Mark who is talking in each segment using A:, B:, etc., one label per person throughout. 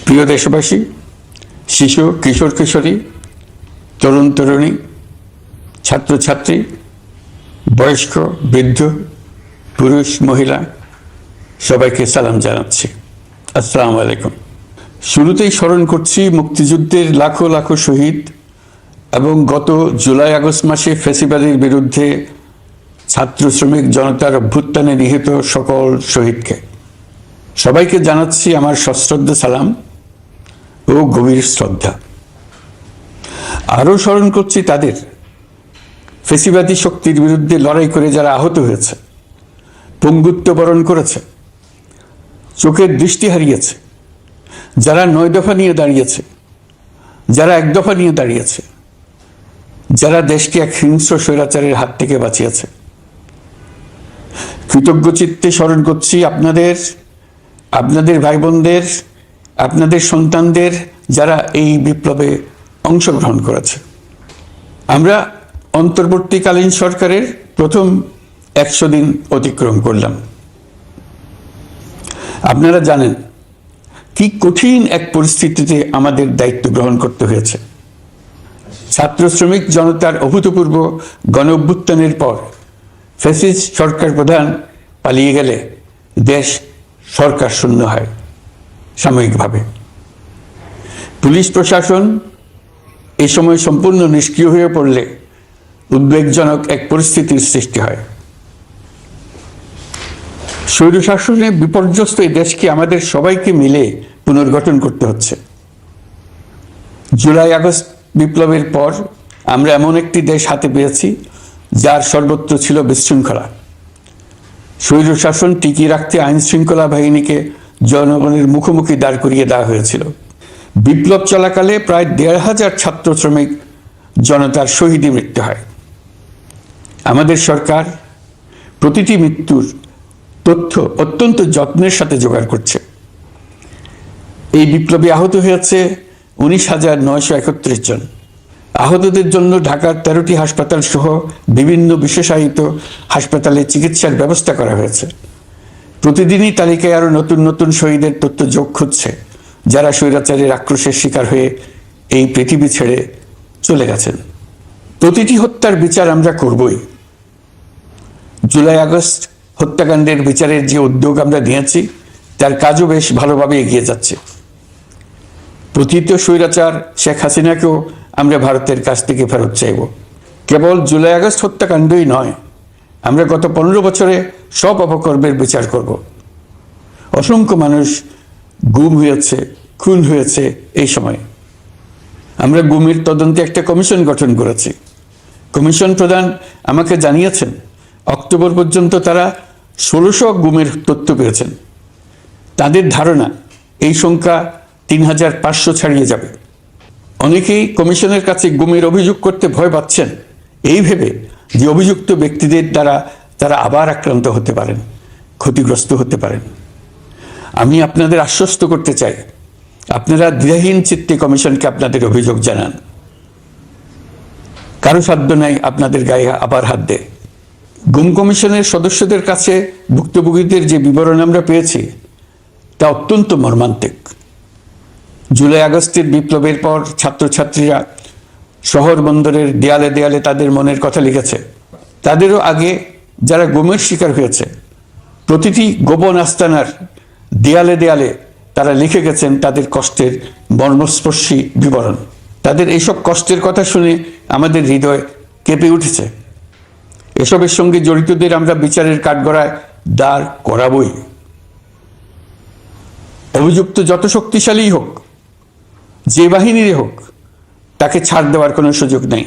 A: প্রিয় দেশবাসী, শিশু, কিশোর কিশোরী, তরুণ তরুণী, ছাত্রছাত্রী, বয়স্ক, বৃদ্ধ, পুরুষ, মহিলা সবাইকে সালাম জানাচ্ছি। আসসালামু আলাইকুম। শুরুতেই স্মরণ করছি মুক্তিযুদ্ধের লাখো লাখো শহীদ এবং গত জুলাই আগস্ট মাসে ফ্যাসিবাদের বিরুদ্ধে ছাত্র শ্রমিক জনতার অভ্যুত্থানে নিহত সকল শহীদকে। সবাইকে জানাচ্ছি আমার সশ্রদ্ধ সালাম ও গভীর শ্রদ্ধা। আরও স্মরণ করছি তাদের, ফ্যাসিবাদী শক্তির বিরুদ্ধে লড়াই করে যারা আহত হয়েছে, পঙ্গুত্ব বরণ করেছে, চোখের দৃষ্টি হারিয়েছে, যারা 9 দফা নিয়ে দাঁড়িয়েছে, যারা 1 দফা নিয়ে দাঁড়িয়েছে, যারা দেশকে এক হিংস্র স্বৈরাচারের হাত থেকে বাঁচিয়েছে। কৃতজ্ঞ চিত্তে স্মরণ করছি আপনাদের ভাই বোনদের, আপনাদের সন্তানদের, যারা এই বিপ্লবে অংশগ্রহণ করেছে। আমরা অন্তর্বর্তীকালীন সরকারের প্রথম 100 দিন অতিক্রম করলাম। আপনারা জানেন কি কঠিন এক পরিস্থিতিতে আমাদের দায়িত্ব গ্রহণ করতে হয়েছে। ছাত্র শ্রমিক জনতার অভূতপূর্ব গণ অভ্যুত্থানের পর ফ্যাসিস্ট সরকার প্রধান পালিয়ে গেলে দেশ সরকার শূন্য হয় সাময়িকভাবে। পুলিশ প্রশাসন এই সময় সম্পূর্ণ নিষ্ক্রিয় হয়ে পড়লে উদ্বেগজনক এক পরিস্থিতির সৃষ্টি হয়। স্বৈরশাসনে বিপর্যস্ত এই দেশকে আমাদের সবাইকে মিলে পুনর্গঠন করতে হচ্ছে। জুলাই আগস্ট বিপ্লবের পর আমরা এমন একটি দেশ হাতে পেয়েছি যার সর্বত্র ছিল বিশৃঙ্খলা। স্বৈরশাসন টিকিয়ে রাখতে আইন শৃঙ্খলা বাহিনীকে জনগণের মুখোমুখি দাঁড় করিয়ে দেওয়া হয়েছিল। বিপ্লব চলাকালে প্রায় 1,500 ছাত্র শ্রমিক জনতার শহীদী মৃত্যু হয়। আমাদের সরকার প্রতিটি মৃত্যুর তথ্য অত্যন্ত যত্নের সাথে জোগাড় করছে। এই বিপ্লবে আহত হয়েছে 19,931 জন। আহতদের জন্য ঢাকার 13টি হাসপাতাল সহ বিভিন্ন বিশেষায়িত হাসপাতালে চিকিৎসার ব্যবস্থা করা হয়েছে। প্রতিদিনই তালিকায় আরও নতুন নতুন শহীদের তথ্য যোগ হচ্ছে, যারা স্বৈরাচারের আক্রোশের শিকার হয়ে এই পৃথিবী ছেড়ে চলে গেছেন। প্রতিটি হত্যার বিচার আমরা করবই। জুলাই আগস্ট হত্যাকাণ্ডের বিচারের যে উদ্যোগ আমরা নিয়েছি তার কাজও বেশ ভালোভাবে এগিয়ে যাচ্ছে। পতিত স্বৈরাচার শেখ হাসিনাকেও আমরা ভারতের কাছ থেকে ফেরত চাইব। কেবল জুলাই আগস্ট হত্যাকাণ্ডই নয়, আমরা গত 15 বছরে সব অপকর্মের বিচার করব। অসংখ্য মানুষ গুম হয়েছে, খুন হয়েছে। এই সময় আমরা গুমের তদন্তে একটা কমিশন গঠন করেছি। কমিশন প্রধান আমাকে জানিয়েছেন অক্টোবর পর্যন্ত তারা 1600 গুমের তথ্য পেয়েছেন। তাদের ধারণা এই সংখ্যা 3,500 ছাড়িয়ে যাবে। অনেকেই কমিশনের কাছে গুমের অভিযোগ করতে ভয় পাচ্ছেন, এই ভেবে যে অভিযুক্ত ব্যক্তিদের দ্বারা তারা আবার আক্রান্ত হতে পারেন, ক্ষতিগ্রস্ত হতে পারেন। আমি আপনাদের আশ্বস্ত করতে চাই, আপনারা দ্বিধাহীন চিত্তে কমিশনকে আপনাদের অভিযোগ জানান। কারো সাধ্য নাই আপনাদের গায়ে আবার হাত দেয়। গুম কমিশনের সদস্যদের কাছে ভুক্তভোগীদের যে বিবরণ আমরা পেয়েছি তা অত্যন্ত মর্মান্তিক। জুলাই আগস্টের বিপ্লবের পর ছাত্রছাত্রীরা শহর বন্দরের দেয়ালে দেয়ালে তাদের মনের কথা লিখেছে। তাদেরও আগে যারা গুমের শিকার হয়েছে প্রতিটি গোপন আস্তানার দেয়ালে দেয়ালে তারা লিখে গেছেন তাদের কষ্টের মর্মস্পর্শী বিবরণ। তাদের এইসব কষ্টের কথা শুনে আমাদের হৃদয় কেঁপে উঠেছে। এসবের সঙ্গে জড়িতদের আমরা বিচারের কাঠগড়ায় দাঁড় করাবই। অভিযুক্ত যত শক্তিশালী হোক, যে বাহিনীরই হোক, তাকে ছাড় দেওয়ার কোনো সুযোগ নেই।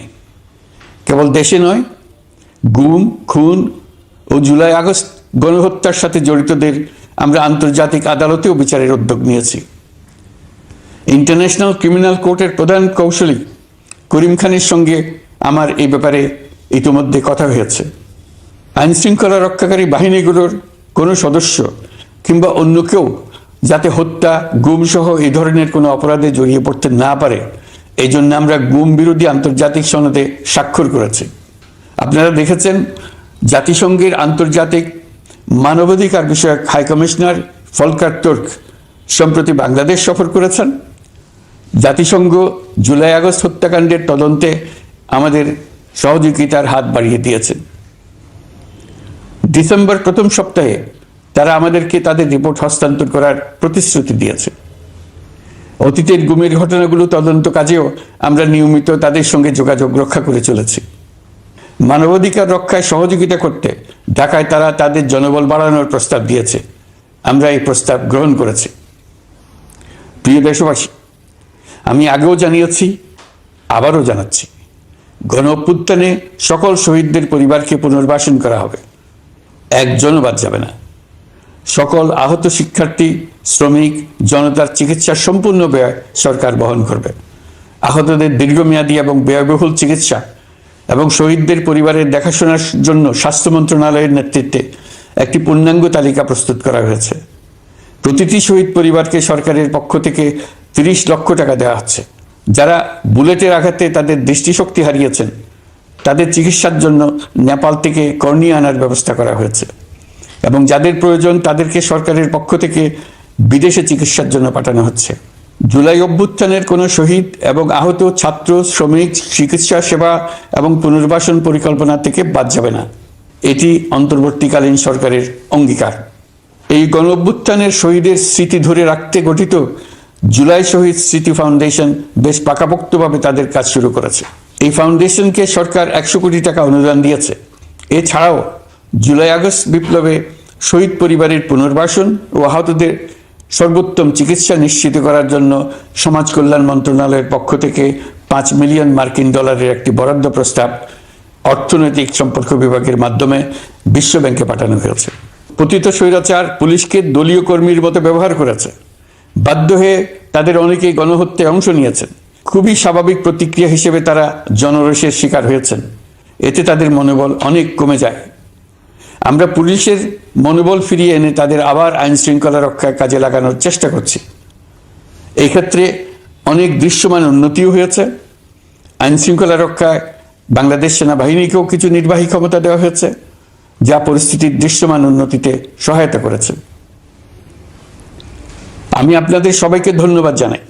A: কেবল দেশে নয়, গুম, খুন ও জুলাই আগস্ট গণহত্যার সাথে জড়িতদের আমরা আন্তর্জাতিক আদালতেও বিচারের উদ্যোগ নিয়েছি। ইন্টারন্যাশনাল ক্রিমিনাল কোর্টের প্রধান কৌশলী করিম খানের সঙ্গে আমার এই ব্যাপারে ইতিমধ্যে কথা হয়েছে। আইন শৃঙ্খলা রক্ষাকারী বাহিনীগুলোর কোনো সদস্য কিংবা অন্য কেউ যাতে হত্যা, গুম সহ এই ধরনের কোনো অপরাধে জড়িয়ে পড়তে না পারে, এই জন্য আমরা গুম বিরোধী আন্তর্জাতিক সনদে স্বাক্ষর করেছি। আপনারা দেখেছেন জাতিসংঘের আন্তর্জাতিক মানবাধিকার বিষয়ক হাই কমিশনার ফলকার তুর্ক সম্প্রতি বাংলাদেশ সফর করেছেন। জাতিসংঘ জুলাই আগস্ট হত্যাকাণ্ডের তদন্তে আমাদের সহযোগিতার হাত বাড়িয়ে দিয়েছেন। ডিসেম্বর প্রথম সপ্তাহে তারা আমাদেরকে তাদের রিপোর্ট হস্তান্তর করার প্রতিশ্রুতি দিয়েছে। অতীতের গুমের ঘটনাগুলো তদন্ত কাজেও আমরা নিয়মিত তাদের সঙ্গে যোগাযোগ রক্ষা করে চলেছি। মানবাধিকার রক্ষায় সহযোগিতা করতে ঢাকায় তারা তাদের জনবল বাড়ানোর প্রস্তাব দিয়েছে। আমরা এই প্রস্তাব গ্রহণ করেছি। প্রিয় দেশবাসী, আমি আগেও জানিয়েছি, আবারও জানাচ্ছি, গণ অভ্যুত্থানে সকল শহীদদের পরিবারকে পুনর্বাসন করা হবে, একজনও বাদ যাবে না। সকল আহত শিক্ষার্থী, শ্রমিক, জনতার চিকিৎসার সম্পূর্ণ ব্যয় সরকার বহন করবে। আহতদের দীর্ঘমেয়াদী এবং ব্যয়বহুল চিকিৎসা এবং শহীদদের পরিবারের দেখাশোনার জন্য স্বাস্থ্য মন্ত্রণালয়ের নেতৃত্বে একটি পূর্ণাঙ্গ তালিকা প্রস্তুত করা হয়েছে। প্রতিটি শহীদ পরিবারকে সরকারের পক্ষ থেকে 30 লক্ষ টাকা দেওয়া হচ্ছে। যারা বুলেটের আঘাতে তাদের দৃষ্টিশক্তি হারিয়েছেন তাদের চিকিৎসার জন্য নেপাল থেকে কর্নিয়া আনার ব্যবস্থা করা হয়েছে এবং যাদের প্রয়োজন তাদেরকে সরকারের পক্ষ থেকে বিদেশে চিকিৎসার জন্য পাঠানো হচ্ছে। জুলাই অভ্যুত্থানের কোনো শহীদ এবং আহত ছাত্র, শ্রমিক, চিকিৎসা সেবা এবং পুনর্বাসন পরিকল্পনা থেকে বাদ যাবে না। এটি অন্তর্বর্তীকালীন সরকারের অঙ্গীকার। এই গণ অভ্যুত্থানের শহীদের স্মৃতি ধরে রাখতে গঠিত জুলাই শহীদ স্মৃতি ফাউন্ডেশন বেশ পাকাপোক্তভাবে তাদের কাজ শুরু করেছে। এই ফাউন্ডেশনকে সরকার 100 কোটি টাকা অনুদান দিয়েছে। এছাড়াও জুলাই আগস্ট বিপ্লবে শহীদ পরিবারের পুনর্বাসন ও আহতদের সর্বোত্তম চিকিৎসা নিশ্চিত করার জন্য সমাজ কল্যাণ মন্ত্রণালয়ের পক্ষ থেকে $5 মিলিয়ন একটি বরাদ্দ প্রস্তাব অর্থনৈতিক সম্পর্ক বিভাগের মাধ্যমে বিশ্ব ব্যাংকে পাঠানো হয়েছে। পতিত স্বৈরাচার পুলিশকে দলীয় কর্মীর মতো ব্যবহার করেছে। বাধ্য হয়ে তাদের অনেকেই গণহত্যায় অংশ নিয়েছেন। খুবই স্বাভাবিক প্রতিক্রিয়া হিসেবে তারা জনরোষের শিকার হয়েছেন। এতে তাদের মনোবল অনেক কমে যায়। আমরা পুলিশের মনোবল ফিরিয়ে এনে তাদের আবার আইন শৃঙ্খলা রক্ষায় কাজে লাগানোর চেষ্টা করছি। এই ক্ষেত্রে অনেক দৃশ্যমান উন্নতিও হয়েছে। আইন শৃঙ্খলা রক্ষায় বাংলাদেশ সেনাবাহিনীকেও কিছু নির্বাহী ক্ষমতা দেওয়া হয়েছে, যা পরিস্থিতির দৃশ্যমান উন্নতিতে সহায়তা করেছে। আমি আপনাদের সবাইকে ধন্যবাদ জানাই।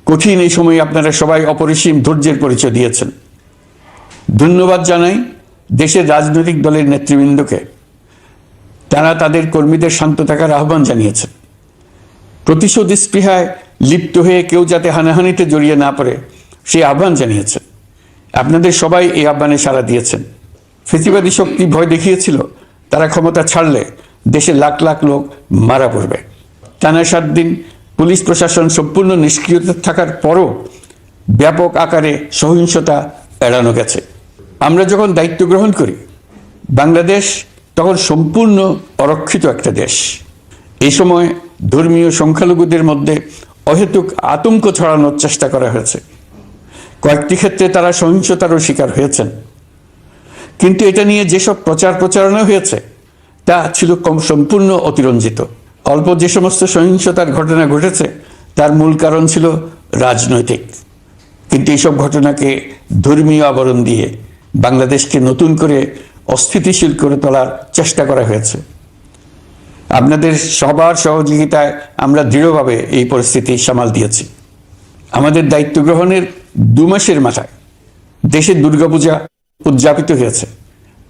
A: কঠিন এই সময়ে আপনারা সবাই অপরিসীম ধৈর্যের পরিচয় দিয়েছেন। ধন্যবাদ জানাই দেশের রাজনৈতিক দলের নেতৃবৃন্দকে। তারা তাদের কর্মীদের শান্ত থাকার আহ্বান জানিয়েছেন। প্রতিশোধ স্পৃহায় লিপ্ত হয়ে কেউ যাতে হানাহানিতে জড়িয়ে না পড়ে সেই আহ্বান জানিয়েছেন। আপনাদের সবাই এই আহ্বানে সাড়া দিয়েছেন। ফ্যাসিবাদী শক্তি ভয় দেখিয়েছিল তারা ক্ষমতা ছাড়লে দেশে লাখ লাখ লোক মারা পড়বে। টানা 7 দিন পুলিশ প্রশাসন সম্পূর্ণ নিষ্ক্রিয়তা থাকার পরও ব্যাপক আকারে সহিংসতা এড়ানো গেছে। আমরা যখন দায়িত্ব গ্রহণ করি, বাংলাদেশ তখন সম্পূর্ণ অরক্ষিত একটা দেশ। এই সময় ধর্মীয় সংখ্যালঘুদের মধ্যে অহেতুক আতঙ্ক ছড়ানোর চেষ্টা করা হয়েছে। কয়েকটি ক্ষেত্রে তারা সহিংসতারও শিকার হয়েছেন। কিন্তু এটা নিয়ে যেসব প্রচারণা হয়েছে তা ছিল সম্পূর্ণ অতিরঞ্জিত। অল্প যে সমস্ত সহিংসতার ঘটনা ঘটেছে তার মূল কারণ ছিল রাজনৈতিক। কিন্তু এইসব ঘটনাকে ধর্মীয় আবরণ দিয়ে বাংলাদেশকে নতুন করে অস্থিতিশীল করে তোলার চেষ্টা করা হয়েছে। আপনাদের সবার সহযোগিতায় আমরা দৃঢ়ভাবে এই পরিস্থিতি সামাল দিয়েছি। আমাদের দায়িত্ব গ্রহণের 2 মাসের মাথায় দেশে দুর্গাপূজা উদযাপিত হয়েছে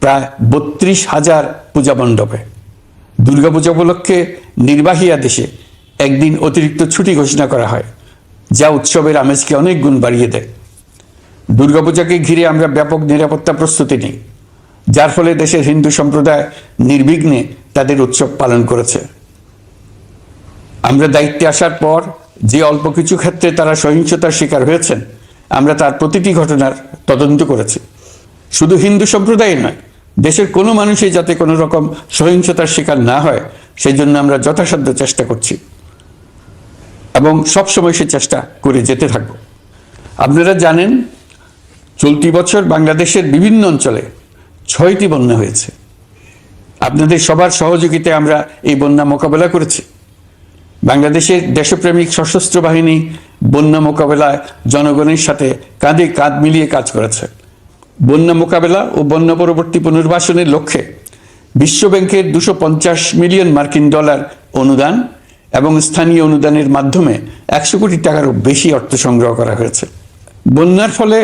A: প্রায় 32,000 পূজা মণ্ডপে। দুর্গাপূজা উপলক্ষে নির্বাহী আদেশে একদিন অতিরিক্ত ছুটি ঘোষণা করা হয়, যা উৎসবের আমেজকে অনেক গুণ বাড়িয়ে দেয়। দুর্গাপূজাকে ঘিরে আমরা ব্যাপক নিরাপত্তা প্রস্তুতি নিই, যার ফলে দেশের হিন্দু সম্প্রদায় নির্বিঘ্নে তাদের উৎসব পালন করেছে। আমরা দায়িত্বে আসার পর যে অল্প কিছু ক্ষেত্রে তারা সহিংসতার শিকার হয়েছেন, আমরা তার প্রতিটি ঘটনার তদন্ত করেছি। শুধু হিন্দু সম্প্রদায় নয়, দেশের কোনো মানুষই যাতে কোনো রকম সহিংসতার শিকার না হয় সেই জন্য আমরা যথাসাধ্য চেষ্টা করছি এবং সবসময় সে চেষ্টা করে যেতে থাকব। আপনারা জানেন, চলতি বছর বাংলাদেশের বিভিন্ন অঞ্চলে 6টি বন্যা হয়েছে। আপনাদের সবার সহযোগিতায় আমরা এই বন্যা মোকাবেলা করেছি। বাংলাদেশের দেশপ্রেমিক সশস্ত্র বাহিনী বন্যা মোকাবেলায় জনগণের সাথে কাঁধে কাঁধ মিলিয়ে কাজ করেছে। বন্যা মোকাবেলা ও বন্যা পরবর্তী পুনর্বাসনের লক্ষ্যে বিশ্ব ব্যাংকের $250 মিলিয়ন অনুদান এবং স্থানীয় অনুদানের মাধ্যমে 100 কোটি টাকারও বেশি অর্থ সংগ্রহ করা হয়েছে। বন্যার ফলে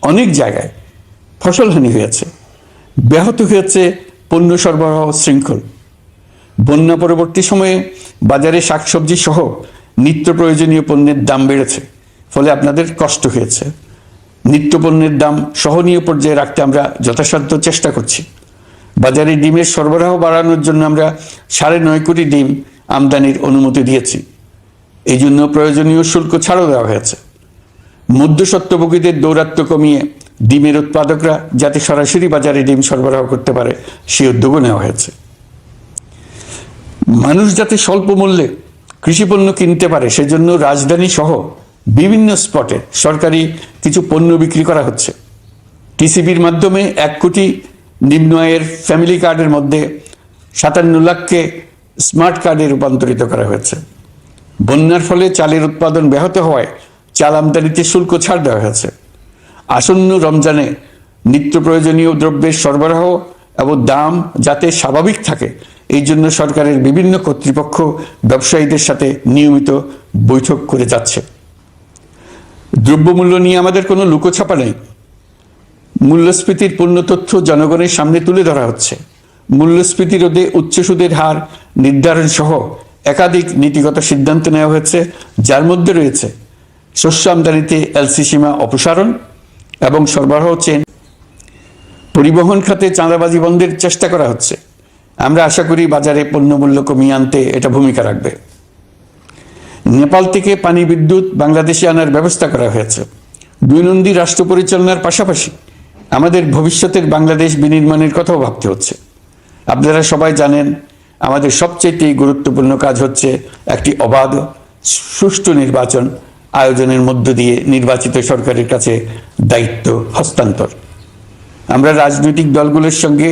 A: অনেক জায়গায় ফসলহানি হয়েছে, ব্যাহত হয়েছে পণ্য সরবরাহ শৃঙ্খল। বন্যা পরবর্তী সময়ে বাজারে শাকসবজি সহ নিত্য প্রয়োজনীয় পণ্যের দাম বেড়েছে, ফলে আপনাদের কষ্ট হয়েছে। নিত্য পণ্যের দাম সহনীয় পর্যায়ে রাখতে আমরা যথাসাধ্য চেষ্টা করছি। বাজারে ডিমের সরবরাহ বাড়ানোর জন্য আমরা 9.5 কোটি ডিম আমদানির অনুমতি দিয়েছি। এই জন্য প্রয়োজনীয় শুল্ক ছাড়ও দেওয়া হয়েছে। মধ্যস্বত্বভোগীদের দৌরাত্ম্য কমিয়ে ডিমের উৎপাদকরা যাতে সরাসরি বাজারে ডিম সরবরাহ করতে পারে সেই উদ্যোগও নেওয়া হয়েছে। মানুষ যাতে স্বল্প মূল্যে কৃষিপণ্য কিনতে পারে সেজন্য রাজধানী সহ বিভিন্ন স্পটে সরকারি কিছু পণ্য বিক্রি করা হচ্ছে। টিসিবির মাধ্যমে 1 কোটি নিম্ন আয়ের ফ্যামিলি কার্ডের মধ্যে 57 লাখকে স্মার্ট কার্ডে রূপান্তরিত করা হয়েছে। বন্যার ফলে চালের উৎপাদন ব্যাহত হওয়ায় চাল আমদানিতে শুল্ক ছাড় দেওয়া হয়েছে। আসন্ন রমজানে নিত্য প্রয়োজনীয় দ্রব্যের সরবরাহ এবং দাম যাতে স্বাভাবিক থাকে এই জন্য সরকারের বিভিন্ন কর্তৃপক্ষ ব্যবসায়ীদের সাথে নিয়মিত বৈঠক করে যাচ্ছে। দ্রব্যমূল্য নিয়ে আমাদের কোনো লুকোছাপা নেই। মূল্যস্ফীতির পূর্ণ তথ্য জনগণের সামনে তুলে ধরা হচ্ছে। মূল্যস্ফীতি রোধে উচ্চ সুদের হার নির্ধারণ সহ একাধিক নীতিগত সিদ্ধান্ত নেওয়া হয়েছে, যার মধ্যে রয়েছে শস্য আমদানিতে এলসি সীমা অপসারণ এবং সরবরাহ চেইন। পরিবহন খাতে চাঁদাবাজি বন্ধের চেষ্টা করা হচ্ছে। আমরা আশা করি বাজারে পণ্যমূল্য কমিয়ে আনতে এটা ভূমিকা রাখবে। নেপাল থেকে পানি বিদ্যুৎ বাংলাদেশে আনার ব্যবস্থা করা হয়েছে। দৈনন্দিন রাষ্ট্র পরিচালনার পাশাপাশি আমাদের ভবিষ্যতের বাংলাদেশ বিনির্মাণের কথাও ভাবতে হচ্ছে। আপনারা সবাই জানেন আমাদের সবচেয়ে গুরুত্বপূর্ণ কাজ হচ্ছে একটি অবাধ সুষ্ঠু নির্বাচন আয়োজনের মধ্য দিয়ে নির্বাচিত সরকারের কাছে দায়িত্ব হস্তান্তর। আমরা রাজনৈতিক দলগুলোর সঙ্গে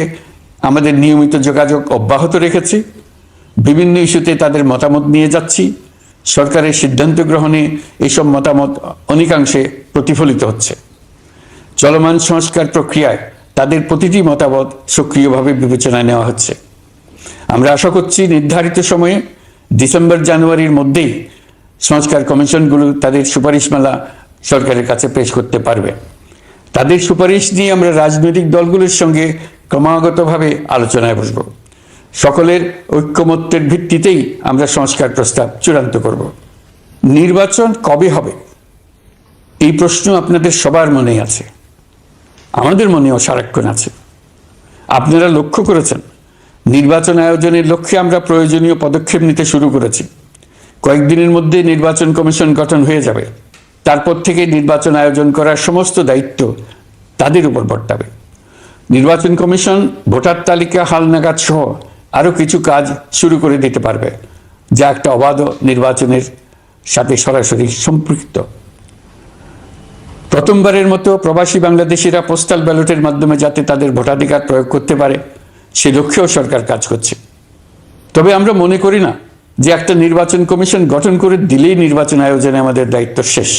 A: আমাদের নিয়মিত যোগাযোগ অব্যাহত রেখেছি। বিভিন্ন ইস্যুতে তাদের মতামত নিয়ে যাচ্ছি। সরকারের সিদ্ধান্ত গ্রহণে এইসব মতামত অনেকাংশে প্রতিফলিত হচ্ছে। চলমান সংস্কার প্রক্রিয়ায় তাদের প্রতিটি মতামত সক্রিয়ভাবে বিবেচনায় নেওয়া হচ্ছে। আমরা আশা করছি নির্ধারিত সময়ে ডিসেম্বর-জানুয়ারির মধ্যেই সংস্কার কমিশনগুলো তাদের সুপারিশমালা সরকারের কাছে পেশ করতে পারবে। তাদের সুপারিশ নিয়ে আমরা রাজনৈতিক দলগুলোর সঙ্গে ক্রমাগতভাবে আলোচনায় বসব। সকলের ঐক্যমত্যের ভিত্তিতেই আমরা সংস্কার প্রস্তাব চূড়ান্ত করব। নির্বাচন কবে হবে এই প্রশ্ন আপনাদের সবার মনেই আছে, আমাদের মনেও সারাক্ষণ আছে। আপনারা লক্ষ্য করেছেন নির্বাচন আয়োজনের লক্ষ্যে আমরা প্রয়োজনীয় পদক্ষেপ নিতে শুরু করেছি। কয়েকদিনের মধ্যে নির্বাচন কমিশন গঠন হয়ে যাবে। তারপর থেকে নির্বাচন আয়োজন করার সমস্ত দায়িত্ব তাদের উপর বর্তাবে। নির্বাচন কমিশন ভোটার তালিকা হালনাগাদ সহ আরও কিছু কাজ শুরু করে দিতে পারবে, যা একটা অবাধ নির্বাচনের সাথে সরাসরি সম্পৃক্ত। প্রথমবারের মতো প্রবাসী বাংলাদেশিরা পোস্টাল ব্যালটের মাধ্যমে যাতে তাদের ভোটাধিকার প্রয়োগ করতে পারে সে লক্ষ্যেও সরকার কাজ করছে। তবে আমরা মনে করি না যে একটা নির্বাচন কমিশন গঠন করে দিলেই নির্বাচন আয়োজনে আমাদের দায়িত্ব শেষ।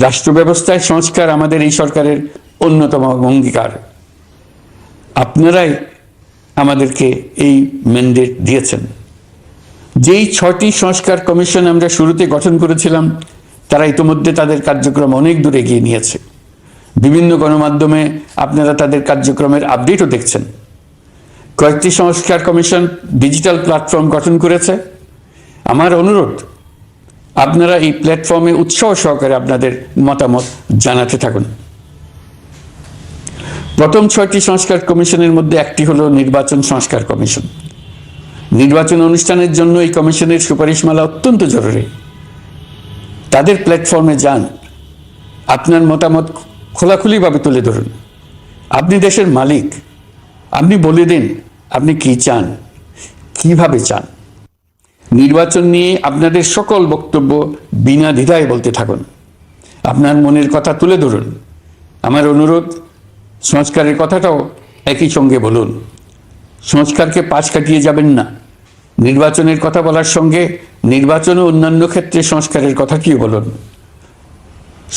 A: রাষ্ট্র ব্যবস্থায় সংস্কার আমাদের এই সরকারের অন্যতম অঙ্গীকার। আপনারাই আমাদেরকে এই ম্যান্ডেট দিয়েছেন। যেই 6টি সংস্কার কমিশন আমরা শুরুতে গঠন করেছিলাম তারা ইতিমধ্যে তাদের কার্যক্রম অনেক দূর এগিয়ে নিয়েছে। বিভিন্ন গণমাধ্যমে আপনারা তাদের কার্যক্রমের আপডেটও দেখছেন। কয়েকটি সংস্কার কমিশন ডিজিটাল প্ল্যাটফর্ম গঠন করেছে। আমার অনুরোধ আপনারা এই প্ল্যাটফর্মে উৎসাহ সহকারে আপনাদের মতামত জানাতে থাকুন। প্রথম 6টি সংস্কার কমিশনের মধ্যে একটি হলো নির্বাচন সংস্কার কমিশন। নির্বাচন অনুষ্ঠানের জন্য এই কমিশনের সুপারিশমালা অত্যন্ত জরুরি। তাদের প্ল্যাটফর্মে যান, আপনার মতামত খোলাখুলিভাবে তুলে ধরুন। আপনি দেশের মালিক, আপনি বলে দিন আপনি কি চান, কিভাবে চান। নির্বাচন নিয়ে আপনাদের সকল বক্তব্য বিনা দ্বিধায় বলতে থাকুন। আপনার মনের কথা তুলে ধরুন। আমার অনুরোধ সংস্কারের কথাটাও একই সঙ্গে বলুন। সংস্কারকে পাশ কাটিয়ে যাবেন না। নির্বাচনের কথা বলার সঙ্গে নির্বাচন ও অন্যান্য ক্ষেত্রে সংস্কারের কথাটিও বলুন।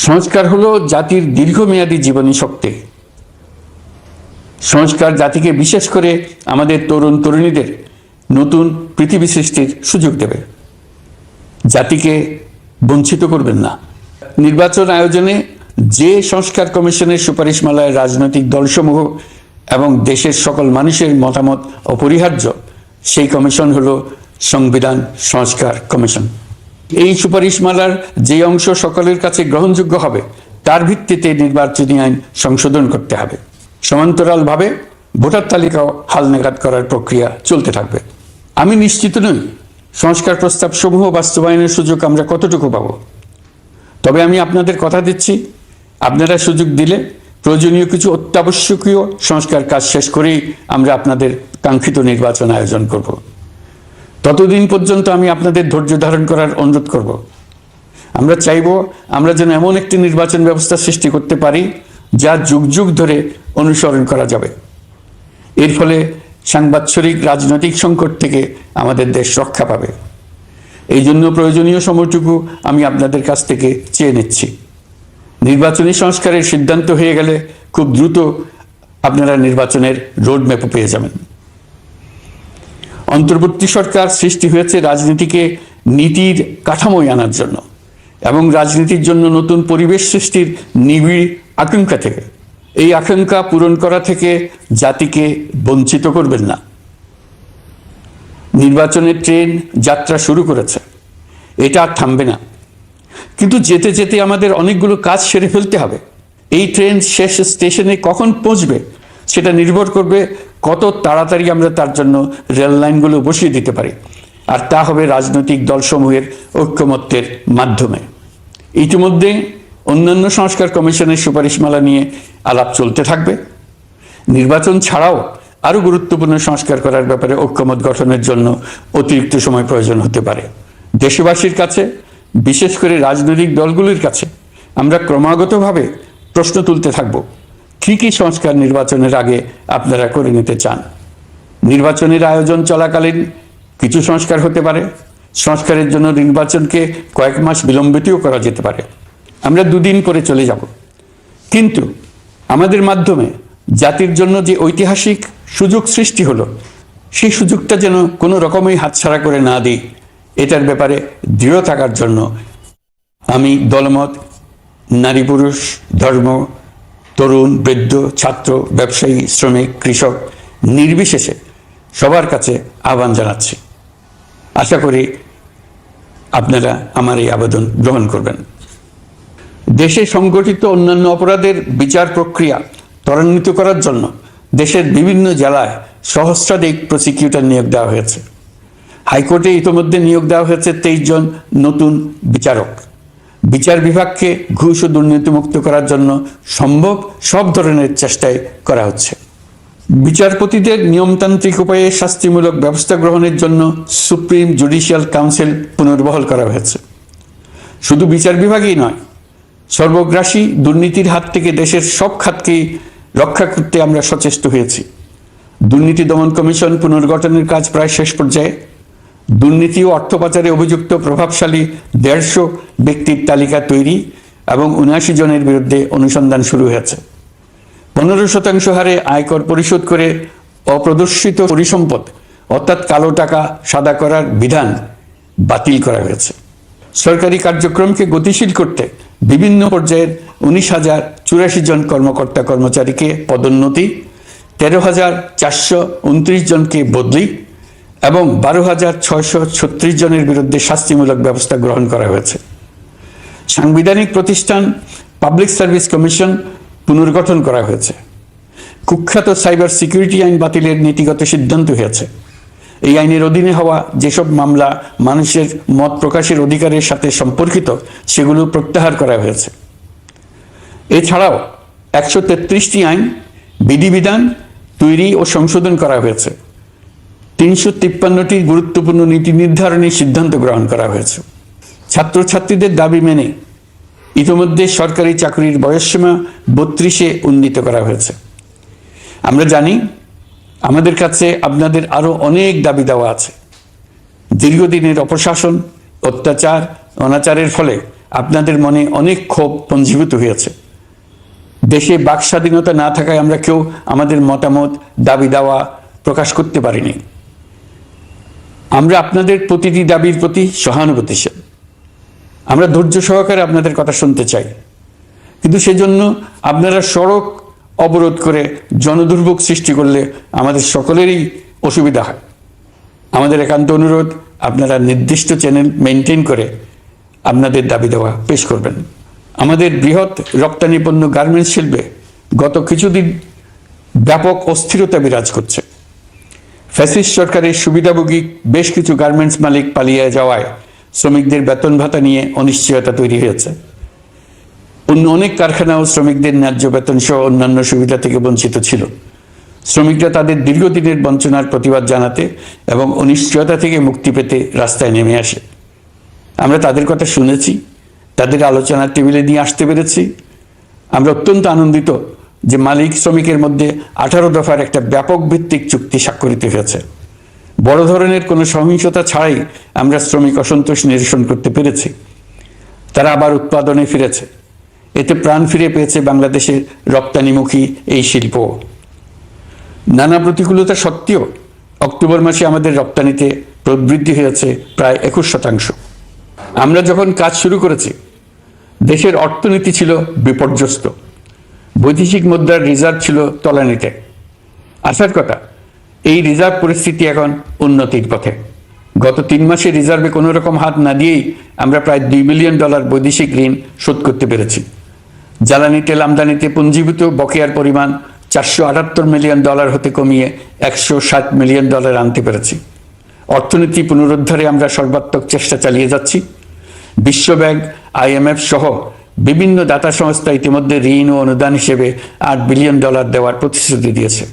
A: সংস্কার হলো জাতির দীর্ঘমেয়াদী জীবনী শক্তি। সংস্কার জাতিকে বিশেষ করে আমাদের তরুণ তরুণীদের নতুন পৃথিবী সৃষ্টির সুযোগ দেবে। জাতিকে বঞ্চিত করবেন না। নির্বাচন আয়োজনে যে সংস্কার কমিশনের সুপারিশমালায় রাজনৈতিক দলসমূহ এবং দেশের সকল মানুষের মতামত অপরিহার্য, সেই কমিশন হলো সংবিধান সংস্কার কমিশন। এই সুপারিশমালার যে অংশ সকলের কাছে গ্রহণযোগ্য হবে তার ভিত্তিতে নির্বাচনী আইন সংশোধন করতে হবে। সমান্তরালভাবে ভোটার তালিকাও হালনাগাদ করার প্রক্রিয়া চলতে থাকবে। আমি নিশ্চিত নই সংস্কার প্রস্তাব সমূহ বাস্তবায়নের সুযোগ আমরা কতটুকু পাব। তবে আমি আপনাদের কথা দিচ্ছি, আপনারা সুযোগ দিলে প্রয়োজনীয় কিছু অত্যাবশ্যকীয় সংস্কার কাজ শেষ করেই আমরা আপনাদের কাঙ্ক্ষিত নির্বাচন আয়োজন করব। ততদিন পর্যন্ত আমি আপনাদের ধৈর্য ধারণ করার অনুরোধ করব। আমরা চাইব আমরা যেন এমন একটি নির্বাচন ব্যবস্থা সৃষ্টি করতে পারি যা যুগ যুগ ধরে অনুসরণ করা যাবে। এর ফলে সাংবৎসরিক রাজনৈতিক সংকট থেকে আমাদের দেশ রক্ষা পাবে। এই জন্য প্রয়োজনীয় সময়টুকু আমি আপনাদের কাছ থেকে চেয়ে নিচ্ছি। নির্বাচনী সংস্কারের সিদ্ধান্ত হয়ে গেলে খুব দ্রুত আপনারা নির্বাচনের রোডম্যাপও পেয়ে যাবেন। অন্তর্বর্তী সরকার সৃষ্টি হয়েছে রাজনীতিকে নীতির কাঠামোয় আনার জন্য এবং রাজনীতির জন্য নতুন পরিবেশ সৃষ্টির নিবিড় আকাঙ্ক্ষা থেকে। এই আকাঙ্ক্ষা পূরণ করা থেকে জাতিকে বঞ্চিত করবেন না। নির্বাচনের ট্রেন যাত্রা শুরু করেছে, এটা আর থামবে না। কিন্তু যেতে যেতে আমাদের অনেকগুলো কাজ সেরে ফেলতে হবে। এই ট্রেন শেষ স্টেশনে কখন পৌঁছবে সেটা নির্ভর করবে কত তাড়াতাড়ি আমরা তার জন্য রেল লাইনগুলো বসিয়ে দিতে পারি, আর তা হবে রাজনৈতিক দলসমূহের ঐক্যমত্যের মাধ্যমে। ইতিমধ্যে অন্যান্য সংস্কার কমিশনের সুপারিশমালা নিয়ে আলাপ চলতে থাকবে। নির্বাচন ছাড়াও আরও গুরুত্বপূর্ণ সংস্কার করার ব্যাপারে ঐক্যমত গঠনের জন্য অতিরিক্ত সময় প্রয়োজন হতে পারে। দেশবাসীর কাছে, বিশেষ করে রাজনৈতিক দলগুলির কাছে আমরা ক্রমাগতভাবে প্রশ্ন তুলতে থাকব, কী কী সংস্কার নির্বাচনের আগে আপনারা করে নিতে চান। নির্বাচনের আয়োজন চলাকালীন কিছু সংস্কার হতে পারে। সংস্কারের জন্য নির্বাচনকে কয়েক মাস বিলম্বিতও করা যেতে পারে। আমরা দুদিন পরে চলে যাব, কিন্তু আমাদের মাধ্যমে জাতির জন্য যে ঐতিহাসিক সুযোগ সৃষ্টি হলো, সেই সুযোগটা যেন কোনো রকমই হাতছাড়া করে না দিই, এটার ব্যাপারে দৃঢ় থাকার জন্য আমি দলমত, নারী পুরুষ, ধর্ম, তরুণ, বৃদ্ধ, ছাত্র, ব্যবসায়ী, শ্রমিক, কৃষক নির্বিশেষে সবার কাছে আহ্বান জানাচ্ছি। আশা করি আপনারা আমার এই আবেদন গ্রহণ করবেন। দেশে সংগঠিত অন্যান্য অপরাধের বিচার প্রক্রিয়া ত্বরান্বিত করার জন্য দেশের বিভিন্ন জেলায় সহস্রাধিক প্রসিকিউটর নিয়োগ দেওয়া হয়েছে। হাইকোর্টে ইতিমধ্যে নিয়োগ দেওয়া হয়েছে 23 জন নতুন বিচারক। বিচার বিভাগকে ঘুষ ও দুর্নীতিমুক্ত করার জন্য সম্ভব সব ধরনের চেষ্টাই করা হচ্ছে। বিচারপতিদের নিয়মতান্ত্রিক উপায়ে শাস্তিমূলক ব্যবস্থা গ্রহণের জন্য সুপ্রিম জুডিশিয়াল কাউন্সিল পুনর্বহাল করা হয়েছে। শুধু বিচার বিভাগই নয়, সর্বগ্রাসী দুর্নীতির হাত থেকে দেশের সব খাতকেই রক্ষা করতে আমরা সচেষ্ট হয়েছি। দুর্নীতি দমন কমিশন পুনর্গঠনের কাজ প্রায় শেষ পর্যায়ে। দুর্নীতি ও অর্থ পাচারে অভিযুক্ত প্রভাবশালী 150 ব্যক্তির তালিকা তৈরি এবং 79 জনের বিরুদ্ধে অনুসন্ধান শুরু হয়েছে। 15% হারে আয়কর পরিশোধ করে অপ্রদর্শিত পরিসম্পদ অর্থাৎ কালো টাকা সাদা করার বিধান বাতিল করা হয়েছে। সরকারি কার্যক্রমকে গতিশীল করতে বিভিন্ন পর্যায়ের 19,084 জন কর্মকর্তা কর্মচারীকে পদোন্নতি, 13,429 জনকে বদলি এবং 12,636 জনের বিরুদ্ধে শাস্তিমূলক ব্যবস্থা গ্রহণ করা হয়েছে। সাংবিধানিক প্রতিষ্ঠান পাবলিক সার্ভিস কমিশন পুনর্গঠন করা হয়েছে। কুখ্যাত সাইবার সিকিউরিটি আইন বাতিলের নীতিগত সিদ্ধান্ত হয়েছে। এই আইনের অধীনে হওয়া যেসব মামলা মানুষের মত প্রকাশের অধিকারের সাথে সম্পর্কিত সেগুলো প্রত্যাহার করা হয়েছে। এছাড়াও 133টি আইন বিধিবিধান তৈরি ও সংশোধন করা হয়েছে। 353টি গুরুত্বপূর্ণ নীতি নির্ধারণী সিদ্ধান্ত গ্রহণ করা হয়েছে। ছাত্রছাত্রীদের দাবি মেনে ইতিমধ্যে সরকারি চাকরির বয়সসীমা 32-এ উন্নীত করা হয়েছে। আমরা জানি আমাদের কাছে আপনাদের আরো অনেক দাবি দেওয়া আছে। দীর্ঘদিনের অপশাসন, অত্যাচার, অনাচারের ফলে আপনাদের মনে অনেক ক্ষোভ পঞ্জীভূত হয়েছে। দেশে বাক স্বাধীনতা না থাকায় আমরা কেউ আমাদের মতামত, দাবি দাওয়া প্রকাশ করতে পারিনি। আমরা আপনাদের প্রতিটি দাবির প্রতি সহানুভূতিশীল। আমরা ধৈর্য সহকারে আপনাদের কথা শুনতে চাই, কিন্তু সেজন্য আপনারা সড়ক অবরোধ করে জনদুর্ভোগ সৃষ্টি করলে আমাদের সকলেরই অসুবিধা হয়। আমাদের একান্ত অনুরোধ, আপনারা নির্দিষ্ট চ্যানেল মেনটেন করে আপনাদের দাবি দেওয়া পেশ করবেন। আমাদের বৃহৎ রপ্তানি পণ্য গার্মেন্টস শিল্পে গত কিছুদিন ব্যাপক অস্থিরতা বিরাজ করছে। ফ্যাসিস্ট সরকারের সুবিধাভোগী বেশ কিছু গার্মেন্টস মালিক পালিয়ে যাওয়ায় শ্রমিকদের বেতন ভাতা নিয়ে অনিশ্চয়তা তৈরি হয়েছে। অন্য অনেক কারখানাও শ্রমিকদের ন্যায্য বেতন সহ অন্যান্য সুবিধা থেকে বঞ্চিত ছিল। শ্রমিকরা তাদের দীর্ঘদিনের বঞ্চনার প্রতিবাদ জানাতে এবং অনিশ্চয়তা থেকে মুক্তি পেতে রাস্তায় নেমে আসে। আমরা তাদের কথা শুনেছি, তাদের আলোচনার টেবিলে নিয়ে আসতে পেরেছি। আমরা অত্যন্ত আনন্দিত যে মালিক শ্রমিকের মধ্যে 18 দফার একটা ব্যাপক ভিত্তিক চুক্তি স্বাক্ষরিত হয়েছে। বড় ধরনের কোনো সহিংসতা ছাড়াই আমরা শ্রমিক অসন্তোষ নিরসন করতে পেরেছি। তারা আবার উৎপাদনে ফিরেছে। এতে প্রাণ ফিরে পেয়েছে বাংলাদেশের রপ্তানিমুখী এই শিল্প। নানা প্রতিকূলতা সত্ত্বেও অক্টোবর মাসে আমাদের রপ্তানিতে প্রবৃদ্ধি হয়েছে প্রায় 21%। আমরা যখন কাজ শুরু করেছি, দেশের অর্থনীতি ছিল বিপর্যস্ত। বৈদেশিক মুদ্রার রিজার্ভ ছিল তলানিতে। আসার কথা, এই রিজার্ভ পরিস্থিতি এখন উন্নতির পথে। গত 3 মাসে রিজার্ভে কোনো রকম হাত না দিয়েই আমরা প্রায় $2 বিলিয়ন বৈদেশিক ঋণ শোধ করতে পেরেছি। জ্বালানি তেল আমদানিতে পুঞ্জীভূত বকেয়ার পরিমাণ $478 মিলিয়ন হতে কমিয়ে $160 মিলিয়ন আনতে পেরেছি। অর্থনীতি পুনরুদ্ধারে আমরা সর্বাত্মক চেষ্টা চালিয়ে যাচ্ছি। বিশ্বব্যাংক, IMF সহ বিভিন্ন দাতা সংস্থা ইতিমধ্যে ঋণ ও অনুদান হিসেবে $8 বিলিয়ন দেওয়ার প্রতিশ্রুতি দিয়েছে,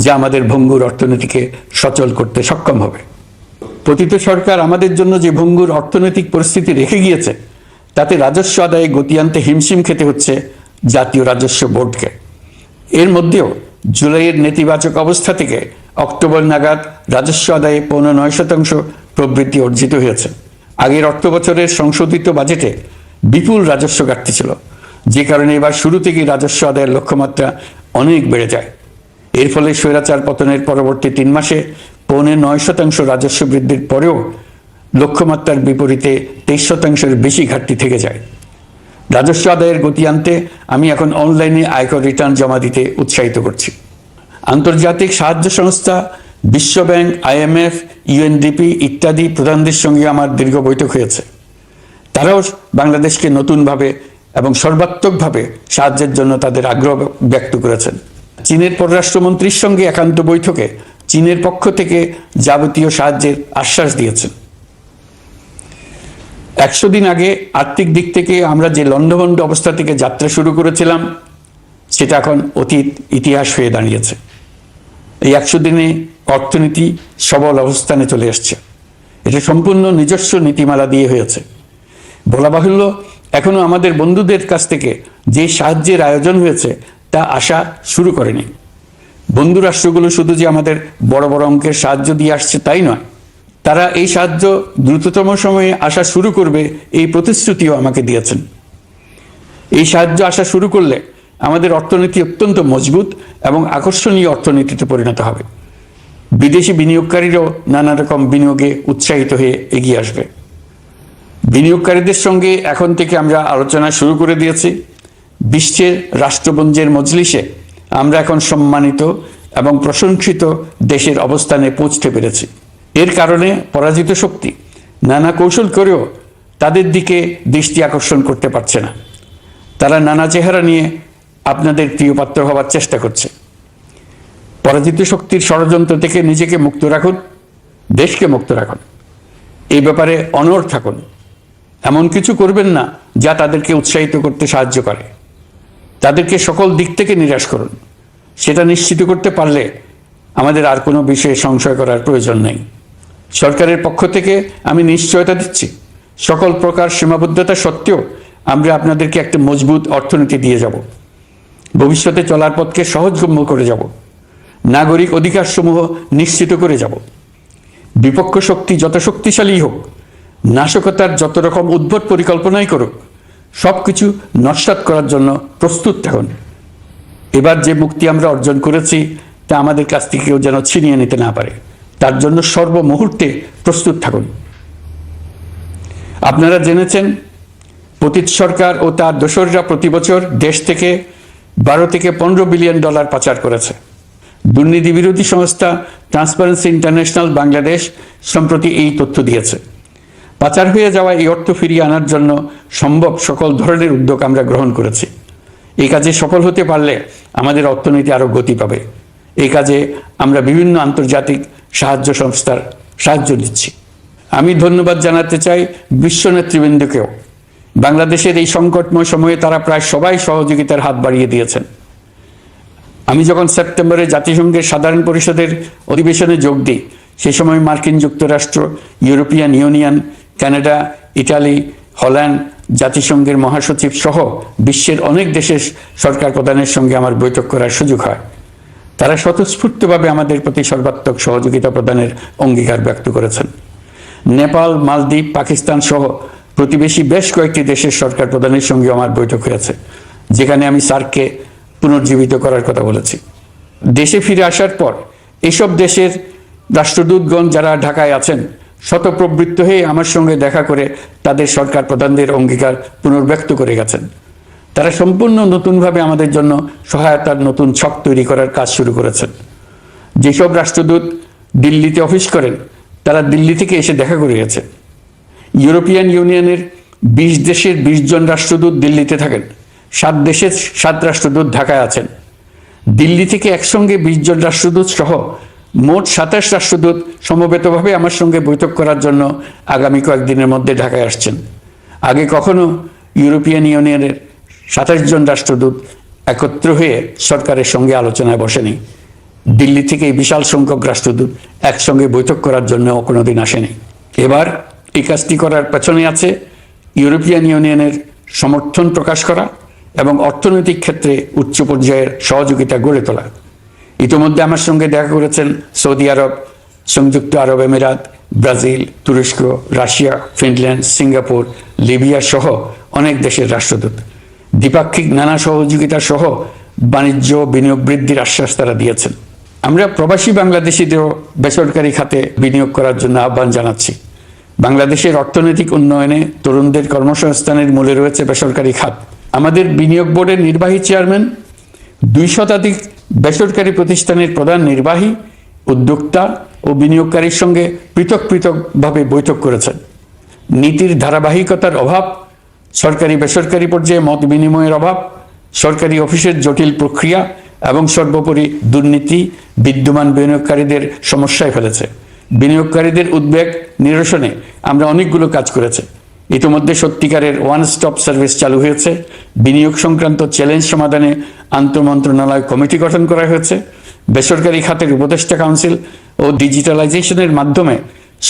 A: যা আমাদের ভঙ্গুর অর্থনীতিকে সচল করতে সক্ষম হবে। পতিত সরকার আমাদের জন্য যে ভঙ্গুর অর্থনৈতিক পরিস্থিতি রেখে গিয়েছে, তাতে রাজস্ব আদায়ে গতি আনতে হিমশিম খেতে হচ্ছে জাতীয় রাজস্ব বোর্ডকে। এর মধ্যেও জুলাইয়ের নেতিবাচক অবস্থা থেকে অক্টোবর নাগাদ রাজস্ব আদায়ে 9.9% প্রবৃদ্ধি অর্জিত হয়েছে। আগের অর্থ বছরের সংশোধিত বাজেটে বিপুল রাজস্ব ঘাটতি ছিল, যে কারণে এবার শুরু থেকেই রাজস্ব আদায়ের লক্ষ্যমাত্রা অনেক বেড়ে যায়। এর ফলে স্বৈরাচার পতনের পরবর্তী 3 মাসে 9.9% রাজস্ব বৃদ্ধির পরেও লক্ষ্যমাত্রার বিপরীতে 23%-এর বেশি ঘাটতি থেকে যায়। রাজস্ব আদায়ের গতি আনতে আমি এখন অনলাইনে আয়কর রিটার্ন জমা দিতে উৎসাহিত করছি। আন্তর্জাতিক সাহায্য সংস্থা, বিশ্বব্যাংক, IMF, UNDP ইত্যাদি প্রধানদের সঙ্গে আমার দীর্ঘ বৈঠক হয়েছে। তারাও বাংলাদেশকে নতুনভাবে এবং সর্বাত্মকভাবে সাহায্যের জন্য তাদের আগ্রহ ব্যক্ত করেছেন। চীনের পররাষ্ট্রমন্ত্রীর সঙ্গে একান্ত বৈঠকে চীনের পক্ষ থেকে যাবতীয় সাহায্যের আশ্বাস দিয়েছেন। 100 দিন আগে আর্থিক দিক থেকে আমরা যে লণ্ডভণ্ড অবস্থা থেকে যাত্রা শুরু করেছিলাম, সেটা এখন অতীত ইতিহাস হয়ে দাঁড়িয়েছে। এই 100 দিনে অর্থনীতি সবল অবস্থানে চলে আসছে। এটা সম্পূর্ণ নিজস্ব নীতিমালা দিয়ে হয়েছে। বলা বাহুল্য, এখনো আমাদের বন্ধুদের কাছ থেকে যে সাহায্যের আয়োজন হয়েছে তা আসা শুরু করেনি। বন্ধু রাষ্ট্রগুলো শুধু যে আমাদের বড় বড় অঙ্কের সাহায্য দিয়ে আসছে তাই নয়, তারা এই সাহায্য দ্রুততম সময়ে আসা শুরু করবে এই প্রতিশ্রুতিও আমাকে দিয়েছেন। এই সাহায্য আসা শুরু করলে আমাদের অর্থনীতি অত্যন্ত মজবুত এবং আকর্ষণীয় অর্থনীতিতে পরিণত হবে। বিদেশি বিনিয়োগকারীরাও নানা রকম বিনিয়োগে উৎসাহিত হয়ে এগিয়ে আসবে। বিনিয়োগকারীদের সঙ্গে এখন থেকে আমরা আলোচনা শুরু করে দিয়েছি। বিশ্বের রাষ্ট্রপুঞ্জের মজলিসে আমরা এখন সম্মানিত এবং প্রশংসিত দেশের অবস্থানে পৌঁছতে পেরেছি। এর কারণে পরাজিত শক্তি নানা কৌশল করেও তাদের দিকে দৃষ্টি আকর্ষণ করতে পারছে না। তারা নানা চেহারা নিয়ে আপনাদের প্রিয়পাত্র হওয়ার চেষ্টা করছে। পরাজিত শক্তির ষড়যন্ত্র থেকে নিজেকে মুক্ত রাখুন, দেশকে মুক্ত রাখুন। এই ব্যাপারে অনড় থাকুন। এমন কিছু করবেন না যা তাদেরকে উৎসাহিত করতে সাহায্য করে। তাদেরকে সকল দিক থেকে নিরাশ করুন। সেটা নিশ্চিত করতে পারলে আমাদের আর কোনো বিষয়ে সংশয় করার প্রয়োজন নেই। সরকারের পক্ষ থেকে আমি নিশ্চয়তা দিচ্ছি, সকল প্রকার সীমাবদ্ধতা সত্ত্বেও আমরা আপনাদেরকে একটা মজবুত অর্থনীতি দিয়ে যাব। ভবিষ্যতে চলার পথকে সহজগম্য করে যাব। নাগরিক অধিকারসমূহ নিশ্চিত করে যাব। বিপক্ষ শক্তি যত শক্তিশালী হোক, নাশকতার যত রকম উদ্ভট পরিকল্পনাই করুক, সব কিছু নস্যাৎ করার জন্য প্রস্তুত থাকুন। এবার যে মুক্তি আমরা অর্জন করেছি তা আমাদের কাছ থেকে কেউ যেন ছিনিয়ে নিতে না পারে, তার জন্য সর্বমুহূর্তে প্রস্তুত থাকুন। আপনারা জেনেছেন পতিত সরকার ও তার দোসররা প্রতি বছর দেশ থেকে 12 থেকে 15 বিলিয়ন ডলার পাচার করেছে। দুর্নীতি বিরোধী সংস্থা ট্রান্সপারেন্সি ইন্টারন্যাশনাল বাংলাদেশ সম্প্রতি এই তথ্য দিয়েছে। পাচার হয়ে যাওয়া এই অর্থ ফিরিয়ে আনার জন্য সম্ভব সকল ধরনের উদ্যোগ আমরা গ্রহণ করেছি। এই কাজে সফল হতে পারলে আমাদের অর্থনীতি আরও গতি পাবে। এই কাজে আমরা বিভিন্ন আন্তর্জাতিক সাহায্য সংস্থার সাহায্য নিচ্ছি। আমি ধন্যবাদ জানাতে চাই বিশ্ব নেতৃবৃন্দকেও। বাংলাদেশের এই সংকটময় সময়ে তারা প্রায় সবাই সহযোগিতার হাত বাড়িয়ে দিয়েছেন। আমি যখন সেপ্টেম্বরে জাতিসংঘের সাধারণ পরিষদের অধিবেশনে যোগ দিই, সেই সময় মার্কিন যুক্তরাষ্ট্র, European Union, Canada, Italy, Holland, জাতিসংঘের মহাসচিব সহ বিশ্বের অনেক দেশের সরকার প্রধানের সঙ্গে আমার বৈঠক করার সুযোগ হয়। তারা স্বতঃস্ফূর্তভাবে আমাদের প্রতি সর্বাত্মক সহযোগিতা প্রদানের অঙ্গীকার ব্যক্ত করেছেন। নেপাল, মালদ্বীপ, পাকিস্তান সহ প্রতিবেশী বেশ কয়েকটি দেশের সরকার প্রধানের সঙ্গে আমার বৈঠক হয়েছে, যেখানে আমি সার্ককে পুনর্জীবিত করার কথা বলেছি। দেশে ফিরে আসার পর এসব দেশের রাষ্ট্রদূতগণ যারা ঢাকায় আছেন স্বতঃপ্রবৃত্ত হয়ে আমার সঙ্গে দেখা করে তাদের সরকার প্রধানদের অঙ্গীকার পুনর্ব্যক্ত করে গেছেন। তারা সম্পূর্ণ নতুনভাবে আমাদের জন্য সহায়তার নতুন ছক তৈরি করার কাজ শুরু করেছেন। যেসব রাষ্ট্রদূত দিল্লিতে অফিস করেন তারা দিল্লি থেকে এসে দেখা করে গেছে। ইউরোপিয়ান ইউনিয়নের 20 দেশের 20 জন রাষ্ট্রদূত দিল্লিতে থাকেন, 7 দেশের 7 রাষ্ট্রদূত ঢাকায় আছেন। দিল্লি থেকে একসঙ্গে 20 জন রাষ্ট্রদূত সহ মোট 27 রাষ্ট্রদূত সমবেতভাবে আমার সঙ্গে বৈঠক করার জন্য আগামী কয়েকদিনের মধ্যে ঢাকায় আসছেন। আগে কখনো ইউরোপিয়ান ইউনিয়নের 27 জন রাষ্ট্রদূত একত্র হয়ে সরকারের সঙ্গে আলোচনায় বসেনি। দিল্লি থেকে এই বিশাল সংখ্যক রাষ্ট্রদূত একসঙ্গে বৈঠক করার জন্য কোনোদিন আসেনি। এবার এই কাজটি করার পেছনে আছে ইউরোপিয়ান ইউনিয়নের সমর্থন প্রকাশ করা এবং অর্থনৈতিক ক্ষেত্রে উচ্চ পর্যায়ের সহযোগিতা গড়ে তোলা। ইতিমধ্যে আমার সঙ্গে দেখা করেছেন সৌদি আরব, সংযুক্ত আরব আমিরাত, ব্রাজিল, তুরস্ক, রাশিয়া, ফিনল্যান্ড, সিঙ্গাপুর, লিবিয়া সহ অনেক দেশের রাষ্ট্রদূত। দ্বিপাক্ষিক নানা সহযোগিতা সহ বাণিজ্য বিনিয়োগ বৃদ্ধির আশ্বাস তারা দিয়েছেন। আমরা প্রবাসী বাংলাদেশিদেরও বেসরকারি খাতে বিনিয়োগ করার জন্য আহ্বান জানাচ্ছি। বাংলাদেশের অর্থনৈতিক উন্নয়নে তরুণদের কর্মসংস্থানের মূলে রয়েছে বেসরকারি খাত। আমাদের বিনিয়োগ বোর্ডের নির্বাহী চেয়ারম্যান 2 শতাধিক বেসরকারি প্রতিষ্ঠানের প্রধান নির্বাহী, উদ্যোক্তা ও বিনিয়োগকারীর সঙ্গে পৃথক পৃথকভাবে বৈঠক করেছেন। নীতির ধারাবাহিকতার অভাব, সরকারি বেসরকারি পর্যায়ে মত বিনিময়ের অভাব, সরকারি অফিসের জটিল প্রক্রিয়া এবং সর্বোপরি দুর্নীতি বিদ্যমান বিনিয়োগকারীদের সমস্যায় ফেলেছে। বিনিয়োগকারীদের উদ্বেগ নিরসনে আমরা অনেকগুলো কাজ করেছি। ইতিমধ্যে সত্যিকারের ওয়ান স্টপ সার্ভিস চালু হয়েছে। বিনিয়োগ সংক্রান্ত চ্যালেঞ্জ সমাধানে আন্তঃমন্ত্রণালয় কমিটি গঠন করা হয়েছে। বেসরকারি খাতের উপদেষ্টা কাউন্সিল ও ডিজিটালাইজেশনের মাধ্যমে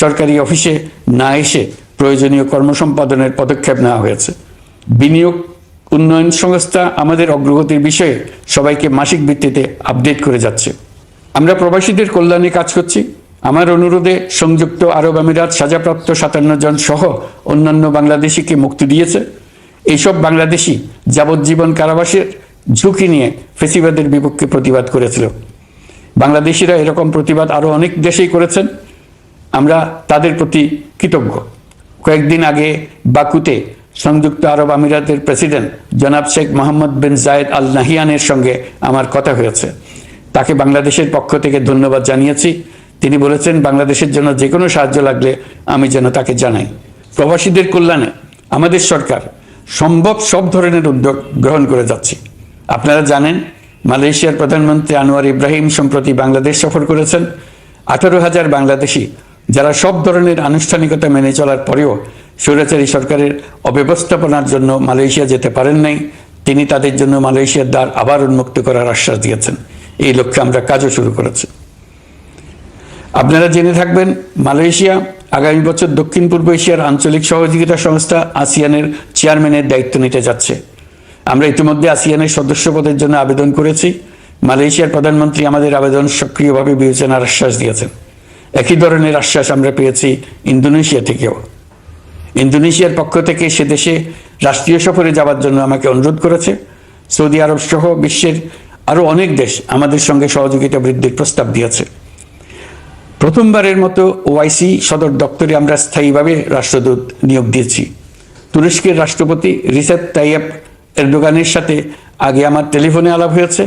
A: সরকারি অফিসে না এসে প্রয়োজনীয় কর্মসম্পাদনের পদক্ষেপ নেওয়া হয়েছে। বিনিয়োগ উন্নয়ন সংস্থা আমাদের অগ্রগতির বিষয়ে সবাইকে মাসিক ভিত্তিতে আপডেট করে যাচ্ছে। আমরা প্রবাসীদের কল্যাণে কাজ করছি। আমার অনুরোধে সংযুক্ত আরব আমিরাত সাজাপ্রাপ্ত 57 জন সহ অন্যান্য বাংলাদেশিকে মুক্তি দিয়েছে। এইসব বাংলাদেশি যাবজ্জীবন কারাবাসের ঝুঁকি নিয়ে ফেসিবাদের বিপক্ষে প্রতিবাদ করেছিল। বাংলাদেশিরা এরকম প্রতিবাদ আরও অনেক দেশেই করেছেন। আমরা তাদের প্রতি কৃতজ্ঞ। কয়েকদিন আগে বাকুতে সংযুক্ত আরব আমিরাতের প্রেসিডেন্ট জনাব শেখ মোহাম্মদ বিন জায়েদ আল নাহিয়ানের সঙ্গে আমার কথা হয়েছে। তাকে বাংলাদেশের পক্ষ থেকে ধন্যবাদ জানিয়েছি। তিনি বলেছেন বাংলাদেশের জন্য যে কোনো সাহায্য লাগলে আমি যেন তাকে জানাই। প্রবাসীদের কল্যাণে আমাদের সরকার সম্ভব সব ধরনের উদ্যোগ গ্রহণ করে যাচ্ছে। আপনারা জানেন মালয়েশিয়ার প্রধানমন্ত্রী আনোয়ার ইব্রাহিম সম্প্রতি বাংলাদেশ সফর করেছেন। 18,000 বাংলাদেশি যারা সব ধরনের আনুষ্ঠানিকতা মেনে চলার পরেও স্বৈরাচারী সরকারের অব্যবস্থাপনার জন্য মালয়েশিয়া যেতে পারেন নাই, তিনি তাদের জন্য মালয়েশিয়ার দ্বার আবার উন্মুক্ত করার আশ্বাস দিয়েছেন। এই লক্ষ্যে আমরা কাজও শুরু করেছি। আপনারা জেনে থাকবেন মালয়েশিয়া আগামী বছর দক্ষিণ পূর্ব এশিয়ার আঞ্চলিক সহযোগিতা সংস্থা আসিয়ানের চেয়ারম্যানের দায়িত্ব নিতে যাচ্ছে। আমরা ইতিমধ্যে আসিয়ানের সদস্য পদের জন্য আবেদন করেছি। মালয়েশিয়ার প্রধানমন্ত্রী আমাদের আবেদন সক্রিয়ভাবে বিবেচনার আশ্বাস দিয়েছেন। একই ধরনের আশ্বাস আমরা পেয়েছি ইন্দোনেশিয়া থেকেও। ইন্দোনেশিয়ার পক্ষ থেকে সে দেশে রাষ্ট্রীয় সফরে যাওয়ার জন্য আমাকে অনুরোধ করেছে। সৌদি আরব সহ বিশ্বের আরও অনেক দেশ আমাদের সঙ্গে সহযোগিতা বৃদ্ধির প্রস্তাব দিয়েছে। প্রথমবারের মতো ওআইসি সদর দপ্তরে আমরা স্থায়ীভাবে রাষ্ট্রদূত নিয়োগ দিয়েছি। তুরস্কের রাষ্ট্রপতি রিসেপ তাইয়েপ এরদোগানের সাথে আগে আমার টেলিফোনে আলাপ হয়েছে।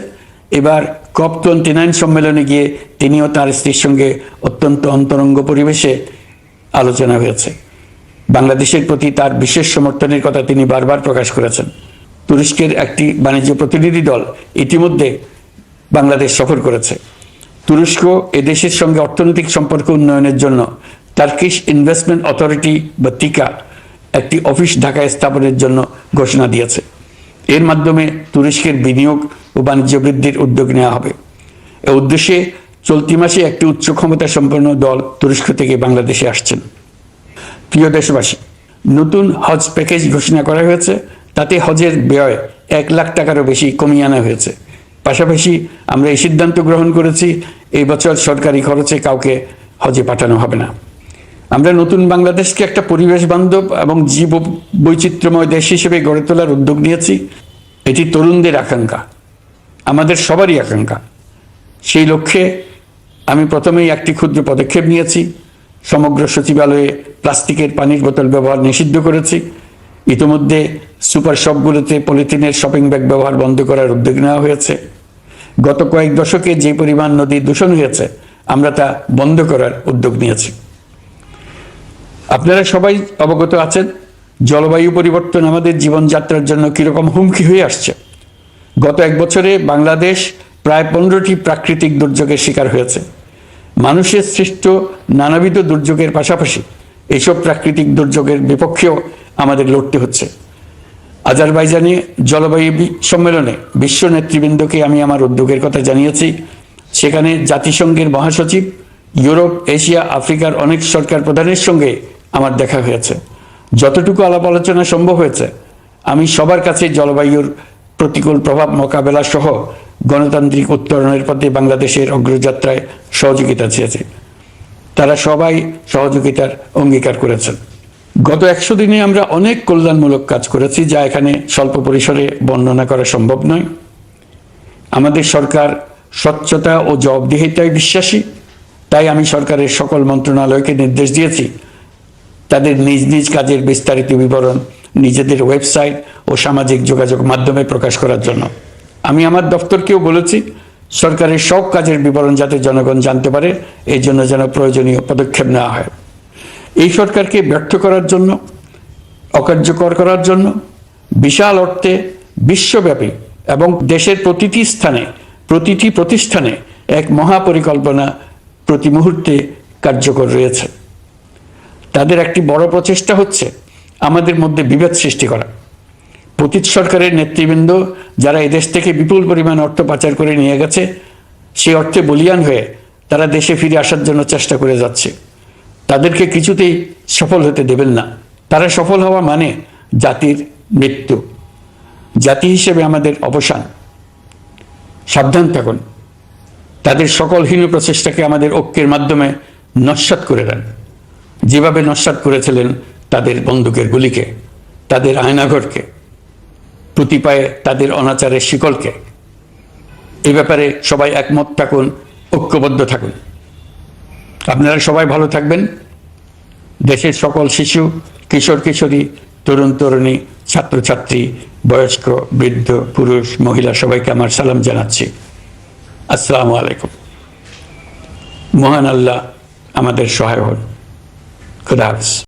A: এবার COP29 সম্মেলনে গিয়ে তিনিও তার স্ত্রীর সঙ্গে অত্যন্ত অন্তরঙ্গ পরিবেশে আলোচনা হয়েছে। বাংলাদেশের প্রতি তার বিশেষ সমর্থনের কথা তিনি বারবার প্রকাশ করেছেন। তুরস্কের একটি বাণিজ্য প্রতিনিধি দল ইতিমধ্যে বাংলাদেশ সফর করেছে। তুরস্ক এদেশের সঙ্গে অর্থনৈতিক সম্পর্ক উন্নয়নের জন্য টার্কিশ ইনভেস্টমেন্ট অথরিটি বা তিকা একটি অফিস ঢাকায় স্থাপনের জন্য ঘোষণা দিয়েছে। এর মাধ্যমে তুরস্কের বিনিয়োগ ও বাণিজ্য বৃদ্ধির উদ্যোগ নেওয়া হবে। এ উদ্দেশ্যে চলতি মাসে একটি উচ্চ ক্ষমতা সম্পন্ন দল তুরস্ক থেকে বাংলাদেশে আসছেন। প্রিয় দেশবাসী, নতুন হজ প্যাকেজ ঘোষণা করা হয়েছে। তাতে হজের ব্যয় 1 লাখ টাকারও বেশি কমিয়ে আনা হয়েছে। পাশাপাশি আমরা এই সিদ্ধান্ত গ্রহণ করেছি, এই বছর সরকারি খরচে কাউকে হজে পাঠানো হবে না। আমরা নতুন বাংলাদেশকে একটা পরিবেশ বান্ধব এবং জীব বৈচিত্র্যময় দেশ হিসেবে গড়ে তোলার উদ্যোগ নিয়েছি। এটি তরুণদের আকাঙ্ক্ষা, আমাদের সবারই আকাঙ্ক্ষা। সেই লক্ষ্যে আমি প্রথমেই একটি ক্ষুদ্র পদক্ষেপ নিয়েছি। সমগ্র সচিবালয়ে প্লাস্টিকের পানির বোতল ব্যবহার নিষিদ্ধ করেছি। ইতিমধ্যে সুপার শপগুলোতে পলিথিনের শপিং ব্যাগ ব্যবহার বন্ধ করার উদ্যোগ নেওয়া হয়েছে। গত কয়েক দশকে যে পরিমাণ নদী দূষণ হয়েছে, আমরা তা বন্ধ করার উদ্যোগ নিয়েছি। আপনারা সবাই অবগত আছেন, জলবায়ু পরিবর্তন আমাদের জীবনযাত্রার জন্য কীরকম হুমকি হয়ে আসছে। গত 1 বছরে বাংলাদেশ প্রায় 15টি প্রাকৃতিক দুর্যোগের শিকার হয়েছে। মানুষের সৃষ্ট নানাবিধ দুর্যোগের পাশাপাশি এইসব প্রাকৃতিক দুর্যোগের বিপক্ষেও আমাদের লড়তে হচ্ছে। আজারবাইজানে জলবায়ু সম্মেলনে বিশ্ব নেতৃবৃন্দকে আমি আমার উদ্যোগের কথা জানিয়েছি। সেখানে জাতিসংঘের মহাসচিব, ইউরোপ, এশিয়া, আফ্রিকার অনেক সরকার প্রধানের সঙ্গে আমার দেখা হয়েছে। যতটুকু আলাপ আলোচনা সম্ভব হয়েছে, আমি সবার কাছে জলবায়ুর প্রতিকূল প্রভাব মোকাবেলা সহ গণতান্ত্রিক উত্তরণের পথে বাংলাদেশের অগ্রযাত্রায় সহযোগিতা চেয়েছি। তারা সবাই সহযোগিতার অঙ্গীকার করেছেন। গত 100 দিনে আমরা অনেক কল্যাণমূলক কাজ করেছি, যা এখানে স্বল্প পরিসরে বর্ণনা করা সম্ভব নয়। আমাদের সরকার স্বচ্ছতা ও জবাবদিহিতায় বিশ্বাসী। তাই আমি সরকারের সকল মন্ত্রণালয়কে নির্দেশ দিয়েছি তাদের নিজ নিজ কাজের বিস্তারিত বিবরণ নিজেদের ওয়েবসাইট ও সামাজিক যোগাযোগ মাধ্যমে প্রকাশ করার জন্য। আমি আমার দপ্তরকেও বলেছি সরকারের সব কাজের বিবরণ যাতে জনগণ জানতে পারে, এই জন্য যেন প্রয়োজনীয় পদক্ষেপ নেওয়া হয়। এই সরকারকে ব্যর্থ করার জন্য, অকার্যকর করার জন্য বিশাল অর্থে বিশ্বব্যাপী এবং দেশের প্রতিটি স্থানে, প্রতিটি প্রতিষ্ঠানে এক মহাপরিকল্পনা প্রতি মুহূর্তে কার্যকর রয়েছে। তাদের একটি বড় প্রচেষ্টা হচ্ছে আমাদের মধ্যে বিভেদ সৃষ্টি করা। পতিত সরকারের নেতৃবৃন্দ যারা এদেশ থেকে বিপুল পরিমাণ অর্থ পাচার করে নিয়ে গেছে, সেই অর্থে বলিয়ান হয়ে তারা দেশে ফিরে আসার জন্য চেষ্টা করে যাচ্ছে। তাদেরকে কিছুতেই সফল হতে দেবেন না। তারা সফল হওয়া মানে জাতির মৃত্যু, জাতি হিসেবে আমাদের অবসান। সাবধান থাকুন, তাদের সকল হীন প্রচেষ্টাকে আমাদের ঐক্যের মাধ্যমে নস্যাৎ করে দেন, যেভাবে নস্যাৎ করেছিলেন তাদের বন্দুকের গুলিকে, তাদের আয়নাঘরকে, প্রতি পায়ে তাদের অনাচারের শিকলকে। এই ব্যাপারে সবাই একমত থাকুন, ঐক্যবদ্ধ থাকুন। আপনারা সবাই ভালো থাকবেন। দেশের সকল শিশু, কিশোর কিশোরী, তরুণ তরুণী, ছাত্রছাত্রী, বয়স্ক, বৃদ্ধ, পুরুষ, মহিলা সবাইকে আমার সালাম জানাচ্ছি। আসসালামু আলাইকুম। মহান আল্লাহ আমাদের সহায় হন। খুদা হাফেজ।